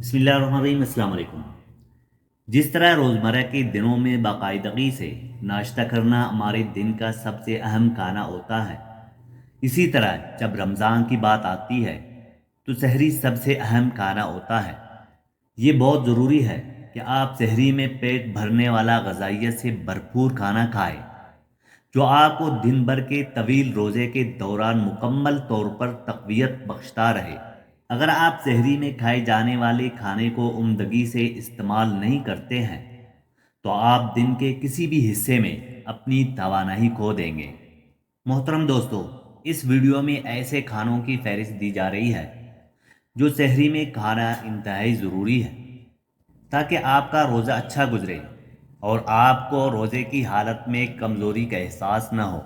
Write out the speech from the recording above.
بسم اللہ الرحمن الرحیم، السلام علیکم۔ جس طرح روزمرہ کے دنوں میں باقاعدگی سے ناشتہ کرنا ہمارے دن کا سب سے اہم کھانا ہوتا ہے، اسی طرح جب رمضان کی بات آتی ہے تو سحری سب سے اہم کھانا ہوتا ہے۔ یہ بہت ضروری ہے کہ آپ سحری میں پیٹ بھرنے والا غذائیت سے بھرپور کھانا کھائیں جو آپ کو دن بھر کے طویل روزے کے دوران مکمل طور پر تقویت بخشتا رہے۔ اگر آپ سحری میں کھائے جانے والے کھانے کو عمدگی سے استعمال نہیں کرتے ہیں تو آپ دن کے کسی بھی حصے میں اپنی توانائی کھو دیں گے۔ محترم دوستو، اس ویڈیو میں ایسے کھانوں کی فہرست دی جا رہی ہے جو سحری میں کھانا انتہائی ضروری ہے تاکہ آپ کا روزہ اچھا گزرے اور آپ کو روزے کی حالت میں کمزوری کا احساس نہ ہو۔